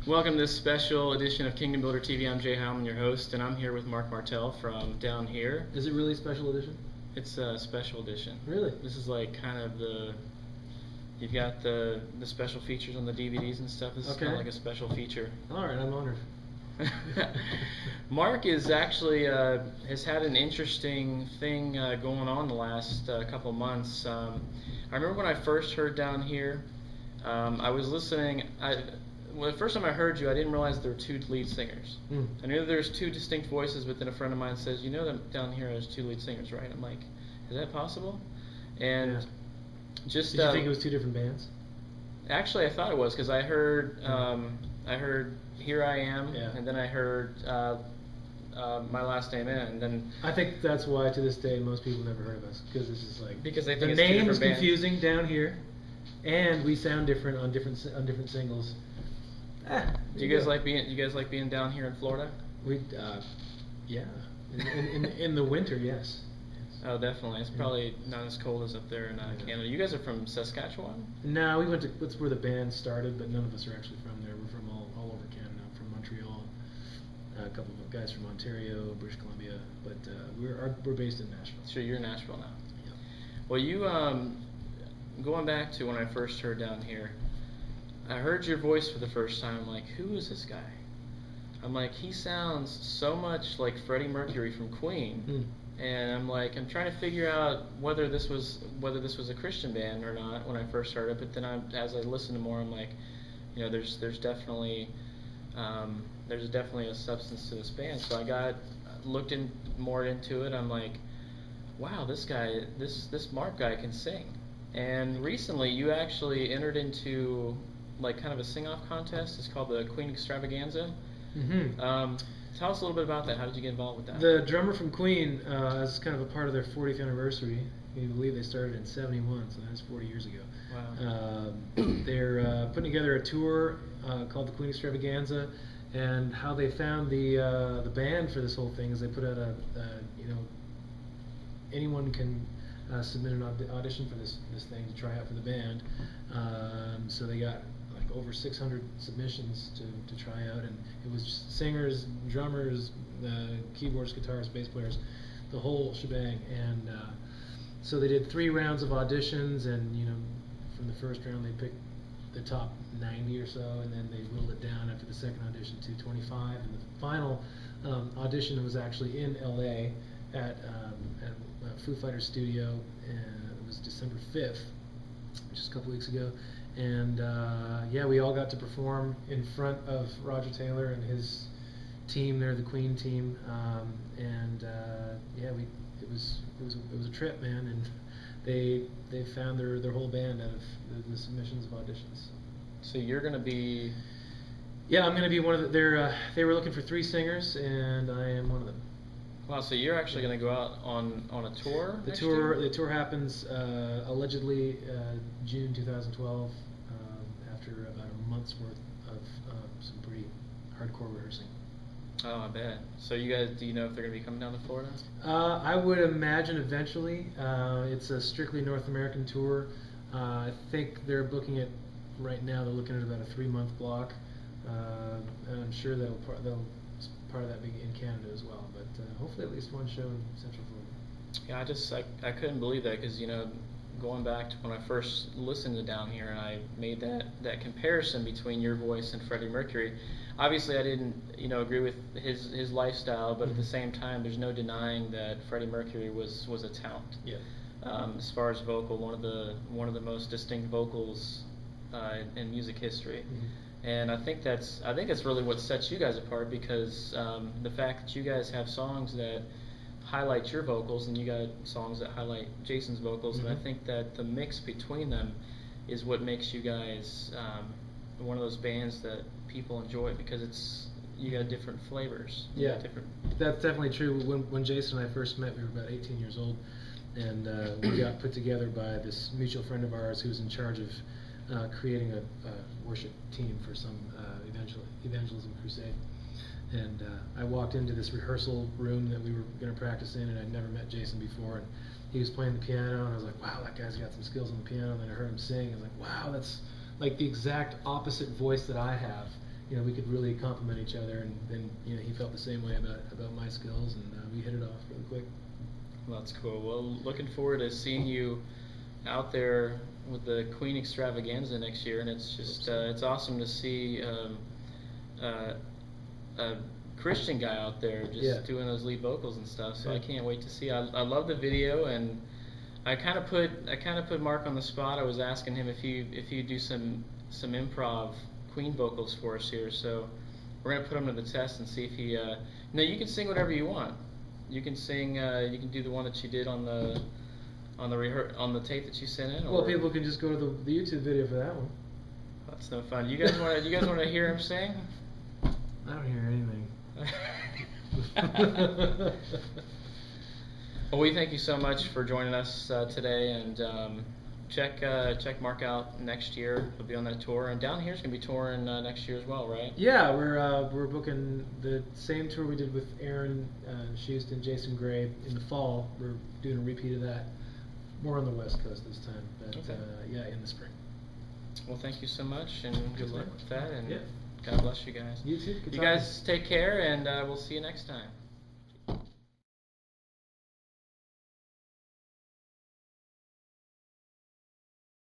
Welcome to this special edition of Kingdom Builder TV. I'm Jay Heilman, your host, and I'm here with Marc Martel from Downhere. Is it really a special edition? It's a special edition. Really? This is like kind of you've got the special features on the DVDs and stuff. This is kind of like a special feature. All right, I'm honored. Marc is actually has had an interesting thing going on the last couple months. I remember when I first heard Downhere, I was listening. Well, the first time I heard you, I didn't realize there were two lead singers. I knew there was two distinct voices, but then a friend of mine says, "You know that Downhere has two lead singers, right?" I'm like, "Is that possible?" And just did you think it was two different bands? Actually, I thought it was because I heard "Here I Am," and then I heard "My Last Amen," and then I think that's why to this day most people never heard of us, because this is like because they the think name is bands. confusing Downhere, and we sound different on different singles. Do you guys like being down here in Florida? We yeah, in the winter, yes. Oh, definitely. It's probably not as cold as up there in Canada. You guys are from Saskatchewan? No, we went to that's where the band started, but none of us are actually from there. We're from all over Canada. I'm from Montreal. A couple of guys from Ontario, British Columbia, but we're based in Nashville. Sure, you're in Nashville now. Yep. Well, you going back to when I first heard Downhere, I heard your voice for the first time. I'm like, who is this guy? I'm like, he sounds so much like Freddie Mercury from Queen. And I'm like, I'm trying to figure out whether this was a Christian band or not when I first heard it. But then as I listened to more, I'm like, you know, there's definitely a substance to this band. So I looked more into it. I'm like, wow, this Marc guy can sing. And recently, you actually entered into like kind of a sing-off contest. It's called the Queen Extravaganza. Tell us a little bit about that. How did you get involved with that? The drummer from Queen, as kind of a part of their 40th anniversary, can you believe they started in '71, so that's 40 years ago. Wow. They're putting together a tour called the Queen Extravaganza, and how they found the band for this whole thing is they put out anyone can submit an audition for this thing to try out for the band. So they got like over 600 submissions to try out, and it was just singers, drummers, keyboards, guitarists, bass players, the whole shebang. And so they did 3 rounds of auditions, and from the first round they picked the top 90 or so, and then they whittled it down after the second audition to 25, and the final audition was actually in LA at Foo Fighters studio, and it was December 5th, just a couple weeks ago. And we all got to perform in front of Roger Taylor and his team there, the Queen team, it was a trip, man. And they found their whole band out of the submissions of auditions. So you're going to be... Yeah, I'm going to be one of the... They were looking for 3 singers, and I am one of them. Wow, so you're actually going to go out on a tour? The tour happens allegedly June 2012, after about a month's worth of some pretty hardcore rehearsing. Oh, I bet. So you guys, do you know if they're going to be coming down to Florida? I would imagine eventually. It's a strictly North American tour. I think they're booking it right now. They're looking at about a 3-month block, and I'm sure part of that being in Canada as well, but hopefully at least one show in Central Florida. Yeah, I couldn't believe that, because going back to when I first listened to Downhere, and I made that comparison between your voice and Freddie Mercury. Obviously, I didn't agree with his lifestyle, but at the same time, there's no denying that Freddie Mercury was a talent. Yeah. As far as vocal, one of the most distinct vocals in music history. And I think that's really what sets you guys apart, because the fact that you guys have songs that highlight your vocals, and you got songs that highlight Jason's vocals, and I think that the mix between them is what makes you guys one of those bands that people enjoy, because you got different flavors. Yeah, that's definitely true. When Jason and I first met, we were about 18 years old, and we got put together by this mutual friend of ours who was in charge of creating a worship team for some evangelism crusade. And I walked into this rehearsal room that we were going to practice in, and I'd never met Jason before. And he was playing the piano, and I was like, wow, that guy's got some skills on the piano. And then I heard him sing, and I was like, wow, that's like the exact opposite voice that I have. we could really complement each other, and then he felt the same way about my skills, and we hit it off really quick. Well, that's cool. Well, looking forward to seeing you out there with the Queen Extravaganza next year, and it's just it's awesome to see a Christian guy out there just doing those lead vocals and stuff. So I can't wait to see. I love the video, and I kind of put Mark on the spot. I was asking him if you do some improv Queen vocals for us here. So we're gonna put him to the test and see if he. You can sing whatever you want. You can sing. You can do the one that you did on the tape that you sent in. Well, people can just go to the YouTube video for that one. That's no fun. You guys want to hear him sing? I don't hear anything. Well, we thank you so much for joining us today, and check Mark out next year. He'll be on that tour, and Downhere's gonna be touring next year as well, right? Yeah, we're booking the same tour we did with Aaron Houston, Jason Gray in the fall. We're doing a repeat of that, more on the West Coast this time, but in the spring. Well, thank you so much, and good luck with that, and yeah. God bless you guys. You too. You guys take care, and we'll see you next time.